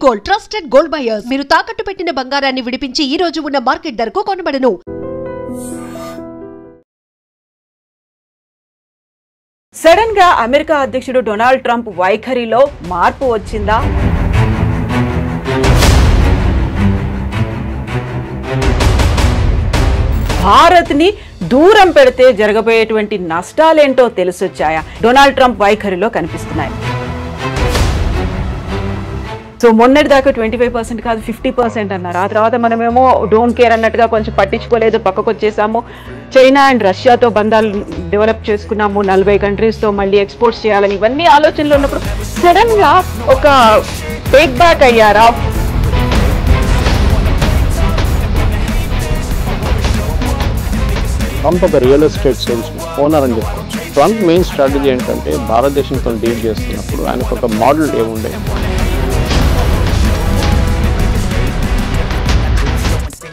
Gold trusted gold buyers మీరు తాకట్టు పెట్టిన బంగారాన్ని విడిపించి ఈ రోజు ఉన్న మార్కెట్ ధరకు కొనబడను. సడన్ గా అమెరికా అధ్యక్షుడు డొనాల్డ్ ట్రంప్ వైఖరిలో మార్పు వచ్చిందా? భారత్ ని దూరం పెడితే జరగబోయేటువంటి నష్టాలేంటో తెలిసొచ్చాయా? డొనాల్డ్ ట్రంప్ వైఖరిలో కనిపిస్తున్నాయి. సో మొన్నటిదాకా 25% కాదు 50% అన్నారు. ఆ తర్వాత మనమేమో డోంట్ కేర్ అన్నట్టుగా కొంచెం పట్టించుకోలేదు, పక్కకు వచ్చేసాము. చైనా అండ్ రష్యాతో బంధాలు డెవలప్ చేసుకున్నాము, 40 కంట్రీస్తో మళ్ళీ ఎక్స్పోర్ట్స్ చేయాలని ఇవన్నీ ఆలోచనలు ఉన్నప్పుడు సడన్ గా ఒక టేక్ బ్యాక్ అయ్యారా? ట్రంప్ ఒక రియల్ ఎస్టేట్ సేల్స్ ఓనర్ అని చెప్పుకోవచ్చు. ట్రంప్ మెయిన్ స్ట్రాటజీ ఏంటంటే భారతదేశంతో డీల్ చేస్తున్నప్పుడు ఆయనకు ఒక మోడల్ ఏముండే,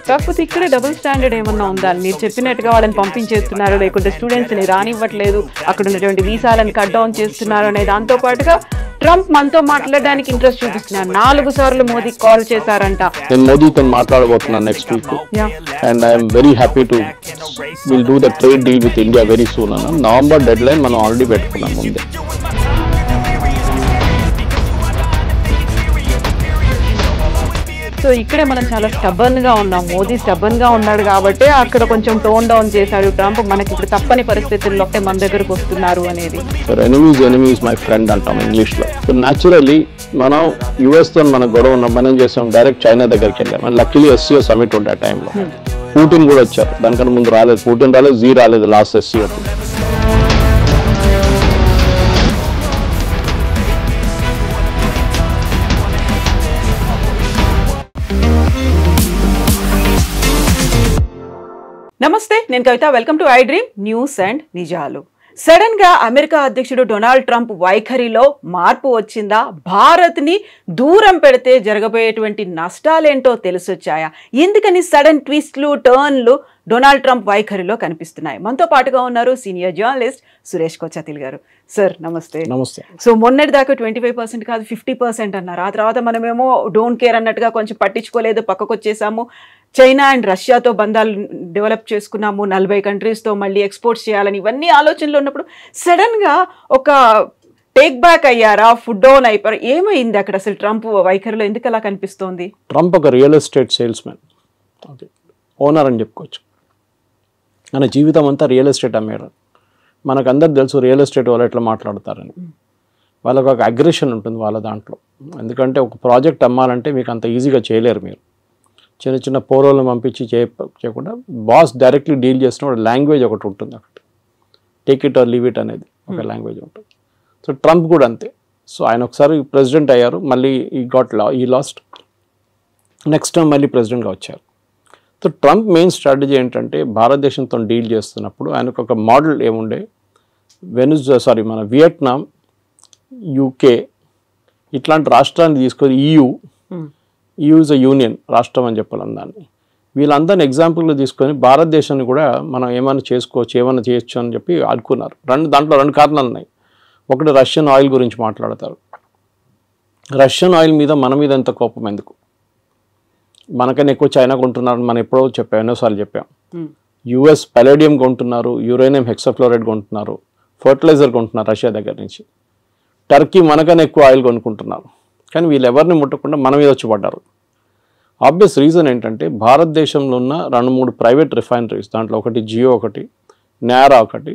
కాకపోతే ఇక్కడే డబుల్ స్టాండర్డ్ ఏమన్నా ఉందా? మీరు చెప్పినట్టుగా వాళ్ళని పంపించేస్తున్నారు, లేకుంటే స్టూడెంట్స్ని రానివ్వట్లేదు, అక్కడ ఉన్నటువంటి వీసాలను కట్ డౌన్ చేస్తున్నారు అనే దాంతో పాటుగా ట్రంప్ మనతో మాట్లాడడానికి ఇంట్రెస్ట్ చూపిస్తున్నారు. 4 సార్లు మోదీ కాల్ చేశారంట. నేను మోదీతో మాట్లాడబోతున్నాను next week and I'm very happy to will do the trade deal with India very soon అన్న. నవంబర్ డెడ్ లైన్ మనం ఆల్రెడీ పెట్టుకున్నాం ముందే. సో ఇక్కడే మనం చాలా స్టబర్న్ గా ఉన్నాం. మోదీ స్టబర్న్ గా ఉన్నాడు కాబట్టి అక్కడ కొంచెం టోన్ డౌన్ చేశాడు ట్రంప్. మనకి ఇప్పుడు తప్పని పరిస్థితుల్లో మన దగ్గరకు వస్తున్నారు అనేది. ఎనిమీస్ మై ఫ్రెండ్ అంటాం ఇంగ్లీష్ లో. సో న్యాచురల్లీ మనం యుఎస్ తో మన గొడవ ఉన్నాం, మనం చేసాం డైరెక్ట్ చైనా దగ్గరికి వెళ్ళాం. లక్కీలీ SCO సమిట్ ఉండే ఆ టైంలో పుటిన్ కూడా వచ్చారు. దానికన్నా ముందు రాలేదు, పుటిన్ రాలేదు, జీ రాలేదు లాస్ట్ SCO. నమస్తే, నేను Kavitha. Welcome to I Dream News and నిజాలు. సడన్ గా అమెరికా అధ్యక్షుడు డొనాల్డ్ ట్రంప్ వైఖరిలో మార్పు వచ్చిందా? భారత్ ని దూరం పెడితే జరగబోయేటువంటి నష్టాలేంటో తెలిసొచ్చాయా? ఎందుకని సడన్ ట్విస్ట్లు టర్న్లు డొనాల్డ్ ట్రంప్ వైఖరిలో కనిపిస్తున్నాయి? మనతో పాటుగా ఉన్నారు సీనియర్ జర్నలిస్ట్ సురేష్ కొచ్చాతిల్ గారు. సార్ నమస్తే. నమస్తే. సో మొన్నటిదాకా 25% కాదు 50% అన్నారు. ఆ తర్వాత మనమేమో డోంట్ కేర్ అన్నట్టుగా కొంచెం పట్టించుకోలేదు, పక్కకు వచ్చేసాము. చైనా అండ్ రష్యాతో బంధాలు డెవలప్ చేసుకున్నాము, 40 కంట్రీస్తో మళ్ళీ ఎక్స్పోర్ట్స్ చేయాలని ఇవన్నీ ఆలోచనలు ఉన్నప్పుడు సడన్ గా ఒక టేక్ బ్యాక్ అయ్యారా? ఫుడ్ డౌన్ అయిపోయారు? ఏమైంది అక్కడ అసలు ట్రంప్ వైఖరిలో? ఎందుకు అలా కనిపిస్తోంది? ట్రంప్ ఒక real estate sales man, owner అని చెప్పుకోవచ్చు. మన జీవితం అంతా రియల్ ఎస్టేట్ అమ్మేయడం. మనకు అందరు తెలుసు రియల్ ఎస్టేట్ వాళ్ళు ఎట్లా మాట్లాడతారని. వాళ్ళకు ఒక అగ్రెషన్ ఉంటుంది వాళ్ళ దాంట్లో. ఎందుకంటే ఒక ప్రాజెక్ట్ అమ్మాలంటే మీకు అంత ఈజీగా చేయలేరు. మీరు చిన్న చిన్న పోరోలను పంపించి చేయకుండా బాస్ డైరెక్ట్లీ డీల్ చేసిన లాంగ్వేజ్ ఒకటి ఉంటుంది. అక్కడ take it or leave it అనేది ఒక లాంగ్వేజ్ ఉంటుంది. సో ట్రంప్ కూడా అంతే. సో ఆయన ఒకసారి ప్రెసిడెంట్ అయ్యారు, మళ్ళీ ఈ లాస్ట్ నెక్స్ట్ టైం మళ్ళీ ప్రెసిడెంట్గా వచ్చారు. సో ట్రంప్ మెయిన్ స్ట్రాటజీ ఏంటంటే భారతదేశంతో డీల్ చేస్తున్నప్పుడు ఆయనకు ఒక మోడల్ ఏముండే, మన వియట్నాం, UK ఇట్లాంటి రాష్ట్రాన్ని తీసుకొని EU ఇస్ అ యూనియన్ రాష్ట్రం అని చెప్పాలి దాన్ని. వీళ్ళందరినీ ఎగ్జాంపుల్గా తీసుకొని భారతదేశాన్ని కూడా మనం ఏమైనా చేసుకోవచ్చు, ఏమైనా చేయొచ్చు అని చెప్పి అనుకున్నారు. దాంట్లో 2 కారణాలు ఉన్నాయి. ఒకటి రష్యన్ ఆయిల్ గురించి మాట్లాడతారు. రష్యన్ ఆయిల్ మీద మన మీద ఎంత కోపం ఎందుకు? మనకన్నా ఎక్కువ చైనా కొంటున్నారు. మనం ఎన్నోసార్లు చెప్పాం. US పలేడియం కొంటున్నారు, యురేనియం హెక్సాఫ్లోరైడ్ కొంటున్నారు, ఫర్టిలైజర్ కొంటున్నారు రష్యా దగ్గర నుంచి. టర్కీ మనకన్నా ఎక్కువ ఆయిల్ కొనుక్కుంటున్నారు. కానీ వీళ్ళు ఎవరిని ముట్టకుండా మన మీద వచ్చి పడ్డారు. ఆబ్వియస్ రీజన్ ఏంటంటే భారతదేశంలో ఉన్న 2-3 ప్రైవేట్ రిఫైనరీస్, దాంట్లో ఒకటి జియో, ఒకటి నారా, ఒకటి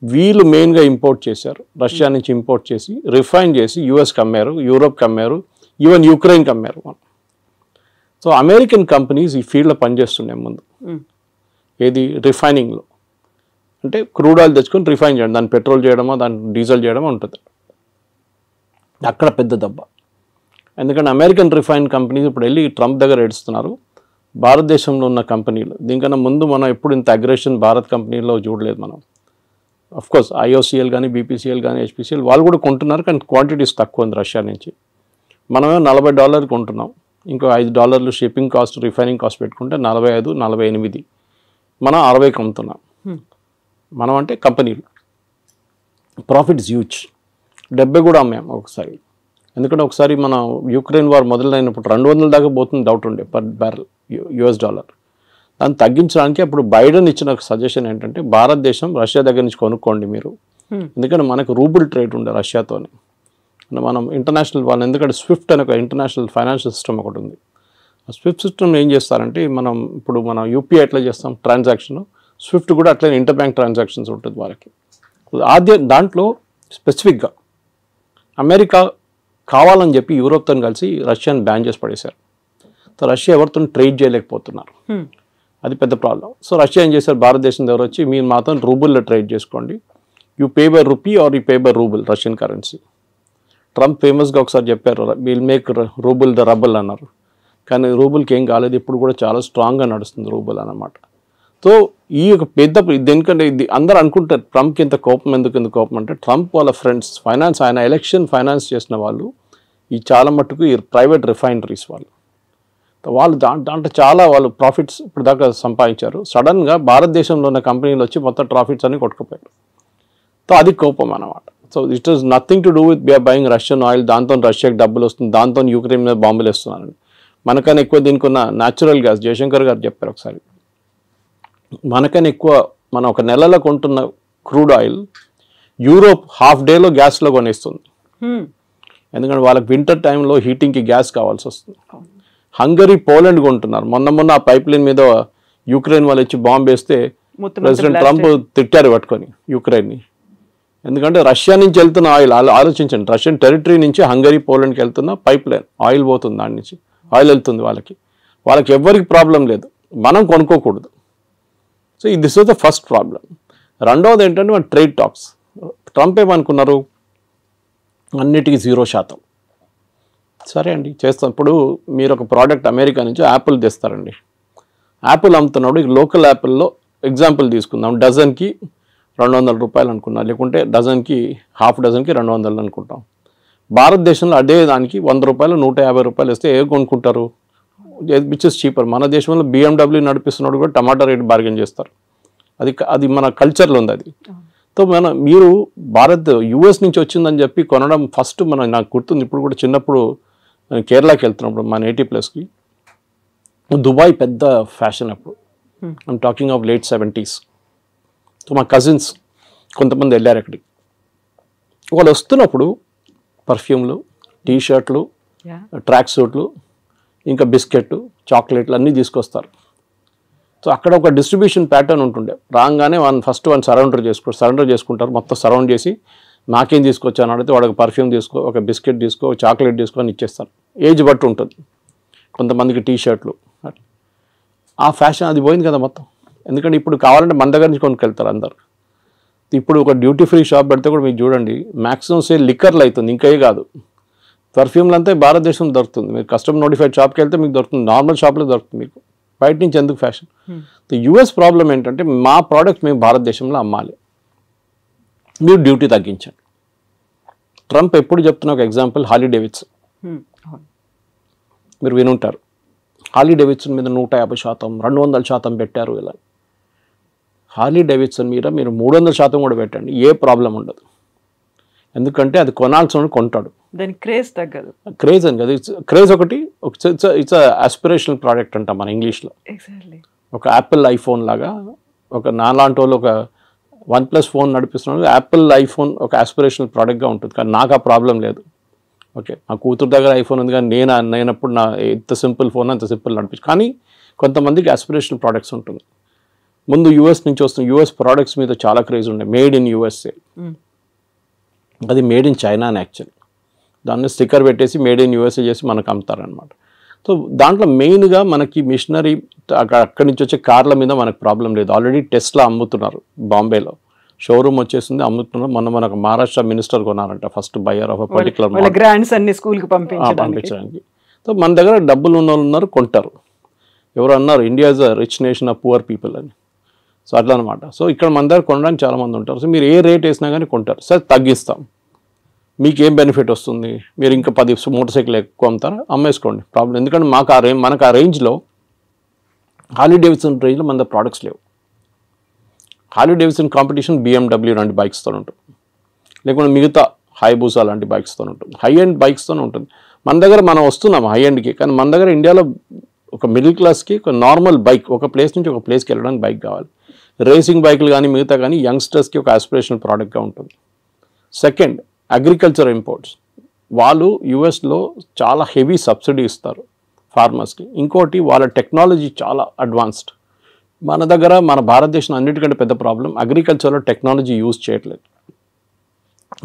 వీళ్ళు మెయిన్గా ఇంపోర్ట్ చేశారు. రష్యా నుంచి ఇంపోర్ట్ చేసి రిఫైన్ చేసి USకి అమ్మారు, యూరోప్కి అమ్మారు, ఈవెన్ యుక్రెయిన్కి అమ్మారు. సో అమెరికన్ కంపెనీస్ ఈ ఫీల్డ్లో పనిచేస్తున్నాయి ముందు. ఏది రిఫైనింగ్లో అంటే క్రూడ్ ఆయిల్ తెచ్చుకొని రిఫైన్ చేయడం, దాన్ని పెట్రోల్ చేయడమో దాన్ని డీజిల్ చేయడమో ఉంటుంది. అక్కడ పెద్ద దెబ్బ. ఎందుకంటే అమెరికన్ రిఫైన్ కంపెనీస్ ఇప్పుడు వెళ్ళి ట్రంప్ దగ్గర ఏడుస్తున్నారు. భారతదేశంలో ఉన్న కంపెనీలు దీనికన్నా ముందు మనం ఎప్పుడు ఇంత అగ్రెషన్ భారత్ కంపెనీలో చూడలేదు మనం. అఫ్కోర్స్ IOCL కానీ BPCL కానీ HPCL వాళ్ళు కూడా కొంటున్నారు, కానీ క్వాంటిటీస్ తక్కువ ఉంది రష్యా నుంచి. మనమే $40 కొంటున్నాం, ఇంకో $5 షిప్పింగ్ కాస్ట్, రిఫైనింగ్ కాస్ట్ పెట్టుకుంటే 45, 48 మనం 60కి అమ్ముతున్నాం. మనం అంటే కంపెనీలు ప్రాఫిట్స్ హ్యూజ్. 70 కూడా అమ్మాం ఒకసారి. ఎందుకంటే ఒకసారి మన యుక్రెయిన్ వార్ మొదలైనప్పుడు 200 దాకా పోతుంది డౌట్ ఉండే పర్ బ్యారెల్ US డాలర్. దాన్ని తగ్గించడానికి అప్పుడు బైడెన్ ఇచ్చిన సజెషన్ ఏంటంటే భారతదేశం రష్యా దగ్గర నుంచి కొనుక్కోండి మీరు, ఎందుకంటే మనకు రూబుల్ ట్రేడ్ ఉండే రష్యాతోని. మనం ఇంటర్నేషనల్ వాళ్ళు, ఎందుకంటే స్విఫ్ట్ అనే ఒక ఇంటర్నేషనల్ ఫైనాన్షియల్ సిస్టమ్ ఒకటి ఉంది. ఆ స్విఫ్ట్ సిస్టమ్ ఏం చేస్తారంటే ఇప్పుడు మనం యూపీఐ ఎట్లా చేస్తాం ట్రాన్సాక్షన్, స్విఫ్ట్ కూడా అట్లనే ఇంటర్ బ్యాంక్ ట్రాన్సాక్షన్స్ ఉంటుంది వాళ్ళకి. దాంట్లో స్పెసిఫిక్గా అమెరికా కావాలని చెప్పి యూరోప్తో కలిసి రష్యాని బ్యాన్ చేసి పడేశారు. సో రష్యా ఎవరితో ట్రేడ్ చేయలేకపోతున్నారు, అది పెద్ద ప్రాబ్లం. సో రష్యా ఏం చేశారు, భారతదేశం దగ్గర వచ్చి మీరు మాత్రం రూబుల్లో ట్రేడ్ చేసుకోండి, you pay by rupee are you pay by rouble Russian currency. Trump ఫేమస్గా ఒకసారి చెప్పారు will make rouble the rubble అన్నారు, కానీ రూబుల్కి ఏం కాలేదు, ఇప్పుడు కూడా చాలా స్ట్రాంగ్గా నడుస్తుంది రూబుల్ అన్నమాట. సో ఈ యొక్క పెద్ద దేనికంటే ఇది అందరూ అనుకుంటారు ట్రంప్కి ఇంత కోపం ఎందుకు కోపం అంటే ట్రంప్ వాళ్ళ ఫ్రెండ్స్ ఫైనాన్స్, ఆయన ఎలక్షన్ ఫైనాన్స్ చేసిన వాళ్ళు ఈ చాలా మట్టుకు ఈ ప్రైవేట్ రిఫైనరీస్ వాళ్ళు దాంట్లో చాలా వాళ్ళు ప్రాఫిట్స్ ఇప్పుడు దాకా సంపాదించారు. సడన్గా భారతదేశంలో ఉన్న కంపెనీలు వచ్చి మొత్తం ప్రాఫిట్స్ అన్ని కొట్టుకుపోయారు. సో అది కోపం అన్నమాట. So it is nothing to do with buying Russian oil, దాంతో రష్యాకి డబ్బులు వస్తుంది, దాంతో యూక్రెయిన్ మీద బాంబులు వేస్తున్నారని. మనకన్నా ఎక్కువ దీనికి ఉన్న న్యాచురల్ గ్యాస్, జయశంకర్ గారు చెప్పారు ఒకసారి, మనకన్నా ఎక్కువ మనం ఒక నెలలో కొంటున్న క్రూడ్ ఆయిల్ యూరోప్ హాఫ్ డేలో గ్యాస్లో కొనేస్తుంది. ఎందుకంటే వాళ్ళకి వింటర్ టైంలో హీటింగ్కి గ్యాస్ కావాల్సి వస్తుంది. హంగరీ, పోలాండ్ కొంటున్నారు. మొన్న ఆ పైప్ లైన్ మీద యూక్రెయిన్ వాళ్ళు వచ్చి బాంబు వేస్తే ప్రెసిడెంట్ ట్రంప్ తిట్టారు పట్టుకొని యూక్రెయిన్ని. ఎందుకంటే రష్యా నుంచి వెళ్తున్న ఆయిల్ ఆలోచించండి, రష్యన్ టెరిటరీ నుంచి హంగరీ, పోలాండ్కి వెళ్తున్న పైప్ లైన్ ఆయిల్ పోతుంది, దాని నుంచి ఆయిల్ వెళ్తుంది వాళ్ళకి ఎవ్వరికి ప్రాబ్లం లేదు, మనం కొనుక్కోకూడదు. So this was the first problem. రెండవది ఏంటంటే మన ట్రేడ్ టాక్స్. ట్రంప్ ఏమనుకున్నారు, అన్నిటికీ 0%. సరే అండి చేస్తాం. ఇప్పుడు మీరు ఒక ప్రోడక్ట్ అమెరికా నుంచి యాపిల్ తెస్తారండి, యాపిల్ అమ్ముతున్నప్పుడు లోకల్ యాపిల్లో ఎగ్జాంపుల్ తీసుకుందాం, డజన్కి 200 రూపాయలు అనుకున్నాం, లేకుంటే డజన్కి హాఫ్ డజన్కి 200 అనుకుంటాం. భారతదేశంలో అదే దానికి 100 రూపాయలు 150 రూపాయలు ఇస్తే ఏ కొనుక్కుంటారు, విచ్ ఇస్ చీపర్. మన దేశంలో BMW నడిపిస్తున్నాడు కూడా టమాటా రేట్ బార్గెన్ చేస్తారు, అది మన కల్చర్లో ఉంది అది. సో మీరు US నుంచి వచ్చిందని చెప్పి కొనడం ఫస్ట్ నాకు గుర్తుంది, ఇప్పుడు కూడా చిన్నప్పుడు కేరళకి వెళ్తున్నప్పుడు మా నేటివ్ ప్లేస్కి దుబాయ్ పెద్ద ఫ్యాషన్ అప్పుడు, I'm talking of late 70s. So మా కజిన్స్ కొంతమంది వెళ్ళారు అక్కడికి. వాళ్ళు వస్తున్నప్పుడు పర్ఫ్యూమ్లు, టీషర్ట్లు, ట్రాక్ సూట్లు, ఇంకా బిస్కెట్, చాక్లెట్లు అన్నీ తీసుకొస్తారు. సో అక్కడ ఒక డిస్ట్రిబ్యూషన్ ప్యాటర్న్ ఉంటుండే, రాగానే ఫస్ట్ సరౌండర్ చేసుకుంటారు, మొత్తం సరౌండ్ చేసి నాకేం తీసుకొచ్చాను అడిగితే వాడికి పర్ఫ్యూమ్ తీసుకో, ఒక బిస్కెట్ తీసుకో, చాక్లెట్ తీసుకో అని ఇచ్చేస్తారు. ఏజ్ బట్టి ఉంటుంది, కొంతమందికి టీషర్ట్లు. ఆ ఫ్యాషన్ అది పోయింది కదా మొత్తం. ఎందుకంటే ఇప్పుడు కావాలంటే మన దగ్గర నుంచి కొనుక్కెళ్తారు అందరు. ఇప్పుడు ఒక డ్యూటీ ఫ్రీ షాప్ పెడితే కూడా మీకు చూడండి మ్యాక్సిమం సేల్ లిక్కర్లు అవుతుంది, ఇంకే కాదు. పర్ఫ్యూమ్లు అంతా భారతదేశంలో దొరుకుతుంది, మీరు కస్టమర్ నోటిఫైడ్ షాప్కి వెళ్తే మీకు దొరుకుతుంది, నార్మల్ షాప్లో దొరుకుతుంది, మీకు బయట నుంచి ఎందుకు ఫ్యాషన్. US ప్రాబ్లం ఏంటంటే మా ప్రోడక్ట్ మేము భారతదేశంలో అమ్మాలి, మీరు డ్యూటీ తగ్గించండి. ట్రంప్ ఎప్పుడు చెప్తున్న ఒక ఎగ్జాంపుల్ హార్లీ డేవిడ్సన్, మీరు వినుంటారు. హార్లీ డేవిడ్సన్ మీద 150%, 200% పెట్టారు. ఇలా హార్లీ డేవిడ్సన్ మీద మీరు 300% కూడా పెట్టండి, ఏ ప్రాబ్లం ఉండదు. ఎందుకంటే అది కొనాల్సిన కొంటాడు, దాని క్రేజ్ తగ్గదు. క్రేజ్ అని కదా, క్రేజ్ ఒకటి, ఇట్స్ ఆస్పిరేషనల్ ప్రోడక్ట్ అంటాం మన ఇంగ్లీష్లో. ఒక యాపిల్ ఐఫోన్ లాగా, ఒక నాలాంటి వాళ్ళు ఒక OnePlus ఫోన్ నడిపిస్తున్నాడు, యాపిల్ ఐఫోన్ ఒక ఆస్పిరేషనల్ ప్రోడక్ట్గా ఉంటుంది. కానీ నాకు ఆ ప్రాబ్లం లేదు. ఓకే, మా కూతురు దగ్గర ఐఫోన్ ఉంది, కానీ నేనప్పుడు ఎంత సింపుల్ ఫోన్ అంత సింపుల్ నడిపించు. కానీ కొంతమందికి ఆస్పిరేషనల్ ప్రోడక్ట్స్ ఉంటుంది. ముందు US నుంచి వస్తున్న US ప్రోడక్ట్స్ మీద చాలా క్రేజ్ ఉండే, మేడ్ ఇన్ USA. అది మేడ్ ఇన్ చైనా అని యాక్చువల్లీ, దాన్ని స్టిక్కర్ పెట్టేసి మేడ్ ఇన్ USA చేసి మనకు అమ్ముతారనమాట. సో దాంట్లో మెయిన్గా మనకి మిషనరీ అక్కడి నుంచి వచ్చే కార్ల మీద మనకు ప్రాబ్లం లేదు. ఆల్రెడీ టెస్లా అమ్ముతున్నారు, బాంబేలో షోరూమ్ వచ్చేసింది, అమ్ముతున్నారు. మనకు మహారాష్ట్ర మినిస్టర్ కొన్నారంట first buyer of particular grands అన్ని స్కూల్కి పంపించడానికి. సో మన దగ్గర డబ్బులు ఉన్న వాళ్ళు ఉన్నారు, కొంటారు. ఎవరు అన్నారు India is a rich nation of poor people అని. సో అట్లా అనమాట. సో ఇక్కడ మన దగ్గర కొనడానికి చాలామంది ఉంటారు. సో మీరు ఏ రేట్ వేసినా కానీ కొంటారు. సార్ తగ్గిస్తాం, మీకు ఏం బెనిఫిట్ వస్తుంది, మీరు ఇంకా 10 మోటార్ సైకిల్ ఎక్కువ అమ్ముతారా, అమ్మేసుకోండి, ప్రాబ్లం. ఎందుకంటే మనకు ఆ రేంజ్లో హార్లీ డేవిడ్సన్ రేంజ్లో మన దగ్గర ప్రోడక్ట్స్ లేవు. హార్లీ డేవిడ్సన్ కాంపిటీషన్ BMW లాంటి బైక్స్తో ఉంటుంది, లేకుంటే మిగతా హైబూసా లాంటి బైక్స్తో ఉంటుంది, హై ఎండ్ బైక్స్తోనే ఉంటుంది. మన దగ్గర మనం వస్తున్నాం హై ఎండ్కి, కానీ మన దగ్గర ఇండియాలో ఒక మిడిల్ క్లాస్కి ఒక నార్మల్ బైక్ ఒక ప్లేస్ నుంచి ఒక ప్లేస్కి వెళ్ళడానికి బైక్ కావాలి. రేసింగ్ బైకులు కానీ మిగతా కానీ యంగ్స్టర్స్కి ఒక ఆస్పిరేషనల్ ప్రోడక్ట్గా ఉంటుంది. Second, agriculture imports. వాళ్ళు యుఎస్లో చాలా హెవీ సబ్సిడీ ఇస్తారు ఫార్మర్స్కి. ఇంకోటి వాళ్ళ టెక్నాలజీ చాలా అడ్వాన్స్డ్. మన దగ్గర మన భారతదేశం అన్నిటికంటే పెద్ద ప్రాబ్లం అగ్రికల్చర్లో టెక్నాలజీ యూజ్ చేయట్లేదు.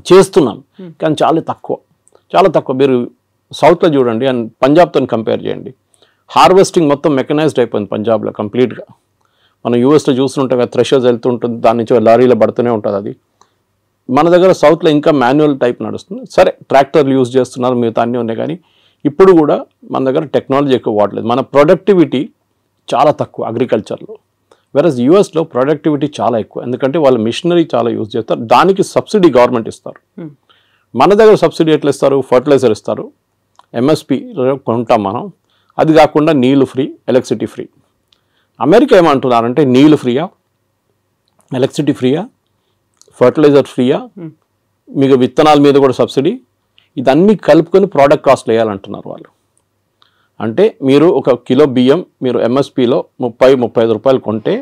చేస్తున్నాం కానీ చాలా తక్కువ. మీరు సౌత్లో చూడండి అండ్ పంజాబ్తో కంపేర్ చేయండి. హార్వెస్టింగ్ మొత్తం మెకనైజ్డ్ అయిపోయింది పంజాబ్లో కంప్లీట్గా. మనం యూఎస్లో చూస్తుంటే థ్రెషర్స్ వెళ్తుంటుంది, దాని నుంచి లారీలో పడుతూనే ఉంటుంది. అది మన దగ్గర సౌత్లో ఇంకా మాన్యువల్ టైప్ నడుస్తుంది. సరే ట్రాక్టర్లు యూజ్ చేస్తున్నారు, మిగతా అన్నీ ఉన్నాయి, కానీ ఇప్పుడు కూడా మన దగ్గర టెక్నాలజీ ఎక్కువ వాడలేదు. మన ప్రొడక్టివిటీ చాలా తక్కువ అగ్రికల్చర్లో. వెరస్ యూఎస్లో ప్రొడక్టివిటీ చాలా ఎక్కువ, ఎందుకంటే వాళ్ళ మిషనరీ చాలా యూజ్ చేస్తారు, దానికి సబ్సిడీ గవర్నమెంట్ ఇస్తారు. మన దగ్గర సబ్సిడీ ఎట్లా ఇస్తారు? ఫర్టిలైజర్ ఇస్తారు, ఎంఎస్పి కొంటాం మనం, అది కాకుండా నీళ్ళు ఫ్రీ, ఎలక్ట్రిసిటీ ఫ్రీ. అమెరికా ఏమంటున్నారంటే నీళ్ళు ఫ్రీయా, ఎలక్ట్రిసిటీ ఫ్రీయా, ఫర్టిలైజర్ ఫ్రీయా, మీకు విత్తనాల మీద కూడా సబ్సిడీ, ఇదన్నీ కలుపుకొని ప్రోడక్ట్ కాస్ట్ వేయాలంటున్నారు వాళ్ళు. అంటే మీరు ఒక కిలో బియ్యం మీరు ఎంఎస్పిలో 30-35 రూపాయలు కొంటే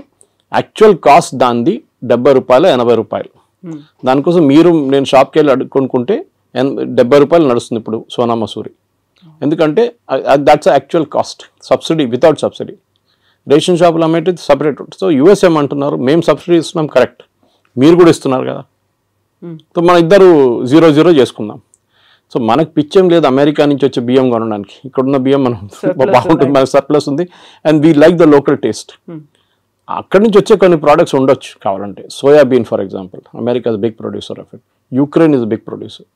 యాక్చువల్ కాస్ట్ దానిది 70 రూపాయలు 80 రూపాయలు. దానికోసం నేను షాప్కి వెళ్ళి కొనుక్కుంటే 70 రూపాయలు నడుస్తుంది ఇప్పుడు సోనా మసూరి. ఎందుకంటే that's actual cost, subsidy without subsidy. Ration షాపులు అమ్మేది సపరేట్. సో యూఎస్ ఏమంటున్నారు, మేము సబ్సిడీ ఇస్తున్నాం, కరెక్ట్, మీరు కూడా ఇస్తున్నారు కదా, సో మన ఇద్దరు 0-0 చేసుకుందాం. సో మనకు పిచ్చేం లేదు అమెరికా నుంచి వచ్చే బియ్యం కొనడానికి. ఇక్కడున్న బియ్యం మనం బాగుంటుంది, మన సర్ప్లస్ ఉంది, and we like the local taste. అక్కడి నుంచి వచ్చే కొన్ని ప్రోడక్ట్స్ ఉండొచ్చు కావాలంటే. Soybean for example, America is big producer of it, Ukraine is big producer.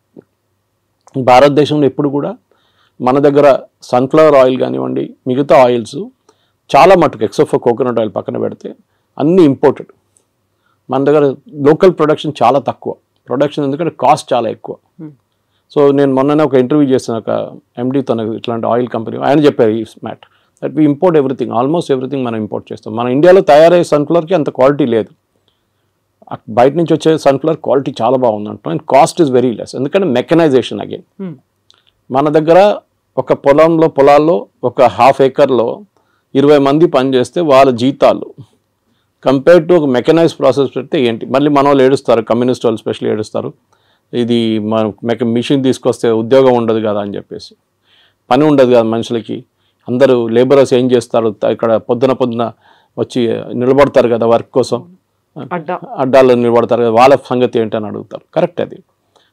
భారతదేశంలో ఎప్పుడు కూడా మన దగ్గర సన్ఫ్లవర్ ఆయిల్ కానివ్వండి, మిగతా ఆయిల్స్ చాలా మటుకు ఎక్సెప్ట్ ఫర్ కోకోనట్ ఆయిల్ పక్కన పెడితే అన్నీ ఇంపోర్టెడ్. మన దగ్గర లోకల్ ప్రొడక్షన్ చాలా తక్కువ. ప్రొడక్షన్ ఎందుకంటే కాస్ట్ చాలా ఎక్కువ. సో నేను మొన్ననే ఒక ఇంటర్వ్యూ చేసిన ఒక ఎండీతో, ఇట్లాంటి ఆయిల్ కంపెనీ, ఆయన చెప్పారు ఈ మ్యాట్ that we import everything, almost everything మనం ఇంపోర్ట్ చేస్తాం. మన ఇండియాలో తయారయ్యే సన్ఫ్లవర్కి అంత క్వాలిటీ లేదు, బయట నుంచి వచ్చే సన్ఫ్లవర్ క్వాలిటీ చాలా బాగుంది అంటాం, and cost is very less, ఎందుకంటే మెకనైజేషన్ అగైన్. మన దగ్గర ఒక పొలాల్లో ఒక 1/2 acre 20 మంది పనిచేస్తే వాళ్ళ జీతాలు కంపేర్ టు ఒక మెకనైజ్ ప్రాసెస్ పెడితే ఏంటి? మళ్ళీ మన వాళ్ళు ఏడుస్తారు, కమ్యూనిస్ట్ వాళ్ళు స్పెషల్లీ ఏడుస్తారు, ఇది మిషన్ తీసుకొస్తే ఉద్యోగం ఉండదు కదా అని చెప్పేసి. పని ఉండదు కదా మనుషులకి, అందరూ లేబరర్స్ ఏం చేస్తారు, ఇక్కడ పొద్దున వచ్చి నిలబడతారు కదా వర్క్ కోసం, అడ్డాల్లో నిలబడతారు కదా, వాళ్ళ సంగతి ఏంటని అడుగుతారు. కరెక్ట్, అది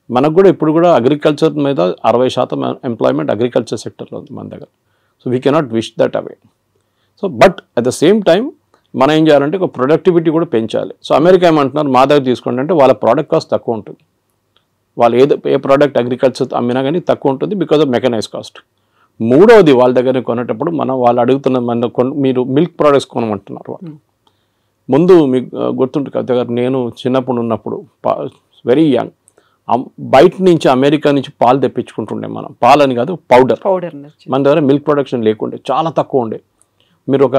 మనకు కూడా ఇప్పుడు కూడా అగ్రికల్చర్ మీద 60% ఎంప్లాయ్మెంట్ అగ్రికల్చర్ సెక్టర్లో ఉంది మన దగ్గర. So we cannot wish that away. So but at the same time మనం ఏం చేయాలంటే ఒక ప్రొడక్టివిటీ కూడా పెంచాలి. సో అమెరికా ఏమంటున్నారు, మా దగ్గర తీసుకోండి అంటే వాళ్ళ ప్రోడక్ట్ కాస్ట్ తక్కువ ఉంటుంది. వాళ్ళు ఏ ప్రోడక్ట్ అగ్రికల్చర్ అమ్మినా కానీ తక్కువ ఉంటుంది బికాజ్ ఆఫ్ మెకనైజ్ కాస్ట్. మూడవది వాళ్ళ దగ్గర కొనేటప్పుడు వాళ్ళు అడుగుతున్న మీరు మిల్క్ ప్రోడక్ట్స్ కొనమంటున్నారు వాళ్ళు. ముందు మీకు గుర్తుంటుంది కవిత గారు, నేను చిన్నప్పుడు ఉన్నప్పుడు వెరీ యంగ్, బయట నుంచి అమెరికా నుంచి పాలు తెప్పించుకుంటుండే మనం. పాలని కాదు, పౌడర్. మన దగ్గర మిల్క్ ప్రొడక్షన్ లేకుండే, చాలా తక్కువ ఉండే. మీరు ఒక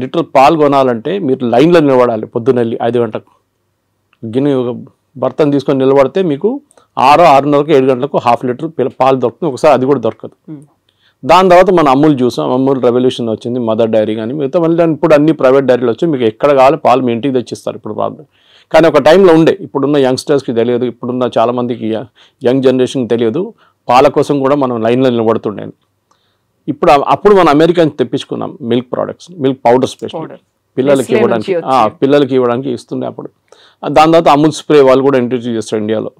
లీటర్ పాలు కొనాలంటే మీరు లైన్లో నిలబడాలి, పొద్దున్నెళ్ళి 5 గంటలకు గిన్నె ఒక బర్తన్ తీసుకొని నిలబడితే మీకు 6:30కు 7 గంటలకు 1/2 లీటర్ పాలు దొరుకుతుంది. ఒకసారి అది కూడా దొరకదు. దాని తర్వాత మన అమూల్ చూసాం, అమూల్ రెవల్యూషన్ వచ్చింది, మదర్ డైరీ కానీ మిగతా మళ్ళీ ఇప్పుడు అన్ని ప్రైవేట్ డైరీలు వచ్చి మీకు ఎక్కడ కావాలి పాలు మీ ఇంటికి తెచ్చిస్తారు ఇప్పుడు ప్రాబ్లం. కానీ ఒక టైంలో ఉండే, ఇప్పుడున్న యంగ్స్టర్స్కి తెలియదు, ఇప్పుడున్న చాలామందికి యంగ్ జనరేషన్కి తెలియదు, పాల కోసం కూడా మనం లైన్లో నిలబడుతుండే. అప్పుడు మనం అమెరికా నుంచి తెప్పించుకున్నాం milk products, milk powder special పిల్లలకి ఇవ్వడానికి ఇస్తుండే అప్పుడు. దాని తర్వాత అమూల్ స్ప్రే వాళ్ళు కూడా ఇంట్రడ్యూస్ చేస్తారు ఇండియాలో.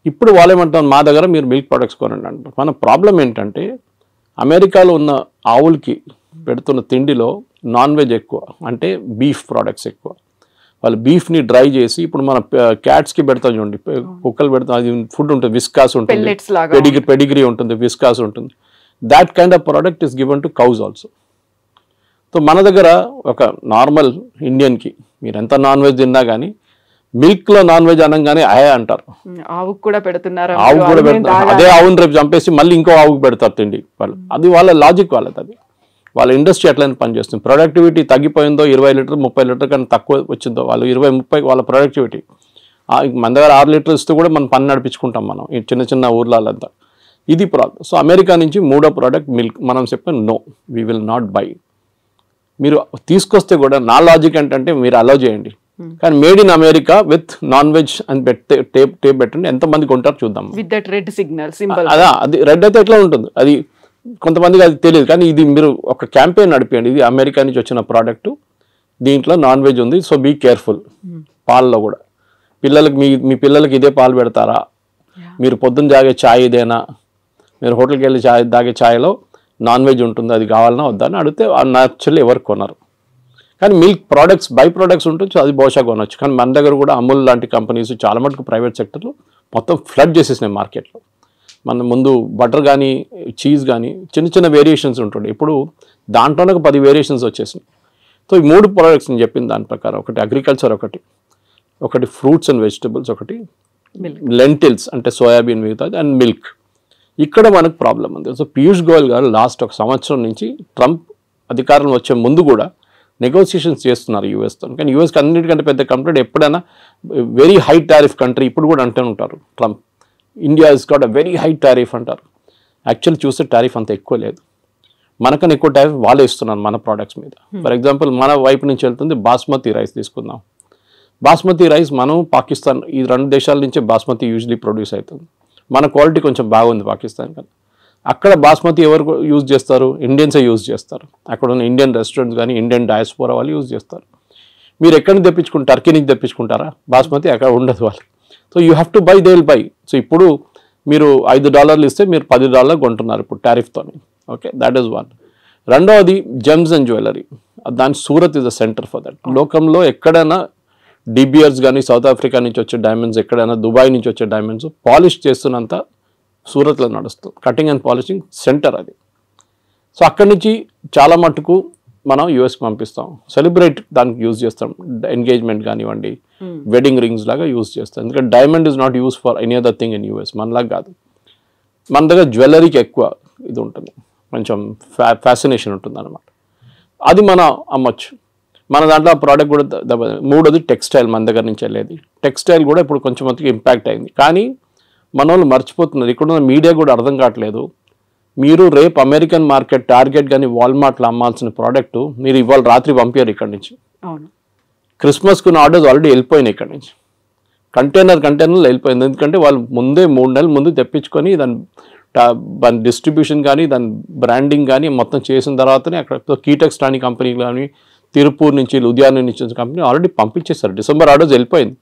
ఇప్పుడు వాళ్ళు ఏమంటారు, మా దగ్గర మీరు మిల్క్ ప్రోడక్ట్స్ కొనండి అంటారు. మన ప్రాబ్లం ఏంటంటే అమెరికాలో ఉన్న ఆవులకి పెడుతున్న తిండిలో నాన్ వెజ్ ఎక్కువ, అంటే బీఫ్ ప్రోడక్ట్స్ ఎక్కువ. వాళ్ళు బీఫ్ని డ్రై చేసి, ఇప్పుడు మన క్యాట్స్కి పెడతాం చూడండి, కుక్కలు పెడతాం, అది ఫుడ్ ఉంటుంది, విస్కాస్ ఉంటుంది, పెడిగ్రీ ఉంటుంది, విస్కాస్ ఉంటుంది. That kind of product is given to cows also. So మన దగ్గర ఒక నార్మల్ ఇండియన్కి మీరు ఎంత నాన్ వెజ్ తిన్నా కానీ మిల్క్లో నాన్ వెజ్ అనగానే అంటారు, ఆవుకు కూడా పెడుతున్నారు, అదే ఆవుని రేపు చంపేసి మళ్ళీ ఇంకో ఆవుకు పెడతారు తిండి వాళ్ళు. అది వాళ్ళ లాజిక్ వాళ్ళది, అది వాళ్ళ ఇండస్ట్రీ ఎట్లయినా పనిచేస్తుంది. ప్రొడక్టివిటీ తగ్గిపోయిందో 20 లీటర్ 30 లీటర్ కన్నా తక్కువ వచ్చిందో వాళ్ళు 20-30 వాళ్ళ ప్రొడక్టివిటీ, మన దగ్గర 6 లీటర్లు ఇస్తే కూడా మనం పని నడిపించుకుంటాం మనం ఈ చిన్న చిన్న ఊర్లంతా. ఇది ప్రాబ్లం. సో అమెరికా నుంచి మూడో ప్రోడక్ట్ మిల్క్. మనం చెప్పాం no, we will not buy. మీరు తీసుకొస్తే కూడా నా లాజిక్ ఏంటంటే మీరు అలౌ చేయండి, కానీ made in America with non veg అని టేప్ పెట్టండి. ఎంతమంది కొంటారు చూద్దాం. With that red signal symbol. అదా, అది రెడ్ అయితే ఎట్లా ఉంటుంది, అది కొంతమందికి అది తెలియదు. కానీ ఇది మీరు ఒక క్యాంపెయిన్ నడిపేయండి, ఇది అమెరికా నుంచి వచ్చిన ప్రోడక్ట్, దీంట్లో నాన్ వెజ్ ఉంది, సో బీ కేర్ఫుల్. పాలలో కూడా పిల్లలకి మీ పిల్లలకి ఇదే పాలు పెడతారా, మీరు పొద్దున్న తాగే ఛాయ్ ఇదేనా, మీరు హోటల్కి వెళ్ళి తాగే ఛాయ్లో నాన్ వెజ్ ఉంటుంది, అది కావాలన్నా వద్దా అని అడిగితే యాక్చువల్లీ ఎవరు కొనరు. కానీ మిల్క్ ప్రోడక్ట్స్ బై ప్రోడక్ట్స్ ఉంటుంది, అది బహుశా కొనవచ్చు. కానీ మన దగ్గర కూడా అమూల్ లాంటి కంపెనీస్ చాలా మటుకు ప్రైవేట్ సెక్టర్లో మొత్తం ఫ్లడ్ చేసేసినాయి మార్కెట్లో. మన ముందు బటర్ కానీ చీజ్ కానీ చిన్న చిన్న వేరియేషన్స్ ఉంటుండే, ఇప్పుడు దాంట్లోనే ఒక 10 వేరియేషన్స్ వచ్చేసినాయి. సో ఈ 3 ప్రోడక్ట్స్ నేను చెప్పిన దాని ప్రకారం, ఒకటి అగ్రికల్చర్, ఒకటి ఫ్రూట్స్ అండ్ వెజిటబుల్స్, ఒకటి లెంటిల్స్ అంటే సోయాబీన్ మిగతాది, అండ్ మిల్క్. ఇక్కడ మనకు ప్రాబ్లం ఉంది. సో పీయూష్ గోయల్ గారు లాస్ట్ 1 సంవత్సరం నుంచి ట్రంప్ అధికారంలో వచ్చే ముందు కూడా నెగోసియేషన్స్ చేస్తున్నారు యూఎస్తో. కానీ యూఎస్కి అన్నిటికంటే పెద్ద కంట్రీ, ఎప్పుడైనా వెరీ హై టారిఫ్ కంట్రీ, ఇప్పుడు కూడా అంటూ ఉంటారు Trump, India is got a very high tariff అంటారు. యాక్చువల్ చూస్తే టారిఫ్ అంత ఎక్కువ లేదు, మనకన్నా ఎక్కువ టారిఫ్ వాళ్ళే ఇస్తున్నారు మన ప్రోడక్ట్స్ మీద. ఫర్ ఎగ్జాంపుల్ మన వైపు నుంచి వెళ్తుంది బాస్మతి రైస్ తీసుకుందాం. బాస్మతి రైస్ మనం పాకిస్తాన్, ఈ 2 దేశాల నుంచే బాస్మతి యూజువలీ ప్రొడ్యూస్ అవుతుంది. మన క్వాలిటీ కొంచెం బాగుంది పాకిస్తాన్ కన్నా. అక్కడ బాస్మతి ఎవరు యూజ్ చేస్తారు, ఇండియన్సే యూజ్ చేస్తారు. అక్కడ ఉన్న ఇండియన్ రెస్టారెంట్స్ కానీ ఇండియన్ డయాస్పోరా వాళ్ళు యూజ్ చేస్తారు. మీరు ఎక్కడి నుంచి తెప్పించుకుంటారు, టర్కీ నుంచి తెప్పించుకుంటారా బాస్మతి, అక్కడ ఉండదు వాళ్ళు. So you have to buy, they will buy. సో ఇప్పుడు మీరు $5 ఇస్తే మీరు $10 కొంటున్నారు ఇప్పుడు టారిఫ్తో. Okay, that is one. రెండవది జెమ్స్ అండ్ జ్యువెలరీ. దాని Surat is the centre for that. లోకంలో ఎక్కడైనా డిబియర్స్ కానీ సౌత్ ఆఫ్రికా నుంచి వచ్చే డైమండ్స్, ఎక్కడైనా దుబాయ్ నుంచి వచ్చే డైమండ్స్ పాలిష్ చేస్తున్నంత సూరత్లో నడుస్తుంది. కటింగ్ అండ్ పాలిషింగ్ సెంటర్ అది. సో అక్కడి నుంచి చాలా మటుకు మనం యూఎస్కి పంపిస్తాం, సెలబ్రేట్ దానికి యూజ్ చేస్తాం, ఎంగేజ్మెంట్ కానివ్వండి, వెడ్డింగ్ రింగ్స్ లాగా యూజ్ చేస్తాం. ఎందుకంటే diamond is not use for any other thing in US, మనలాగా కాదు. మన దగ్గర జ్యువెలరీకి ఎక్కువ ఇది ఉంటుంది, కొంచెం ఫ్యాసినేషన్ ఉంటుంది అనమాట. అది మనం అమ్మొచ్చు. మన దాంట్లో ప్రోడక్ట్ కూడా మూడోది టెక్స్టైల్, మన దగ్గర నుంచి వెళ్ళేది టెక్స్టైల్ కూడా ఇప్పుడు కొంచెం మందికి ఇంపాక్ట్ అయింది. కానీ మన వాళ్ళు మర్చిపోతున్నారు, ఇక్కడ ఉన్న మీడియా కూడా అర్థం కావట్లేదు. మీరు రేపు అమెరికన్ మార్కెట్ టార్గెట్ కానీ వాల్మార్ట్లో అమ్మాల్సిన ప్రోడక్ట్ మీరు ఇవాళ రాత్రి పంపారు ఇక్కడి నుంచి. క్రిస్మస్కున్న ఆర్డర్స్ ఆల్రెడీ వెళ్ళిపోయినాయి ఇక్కడి నుంచి, కంటైనర్లు వెళ్ళిపోయింది. ఎందుకంటే వాళ్ళు ముందే 3 నెలల ముందు తెప్పించుకొని దాని డిస్ట్రిబ్యూషన్ కానీ దాని బ్రాండింగ్ కానీ మొత్తం చేసిన తర్వాతనే అక్కడ కీటెక్స్ లాంటి కంపెనీ కానీ తిరుపూర్ నుంచి లుధియానా నుంచి కంపెనీ ఆల్రెడీ పంపించేస్తారు. డిసెంబర్ ఆర్డర్స్ వెళ్ళిపోయింది.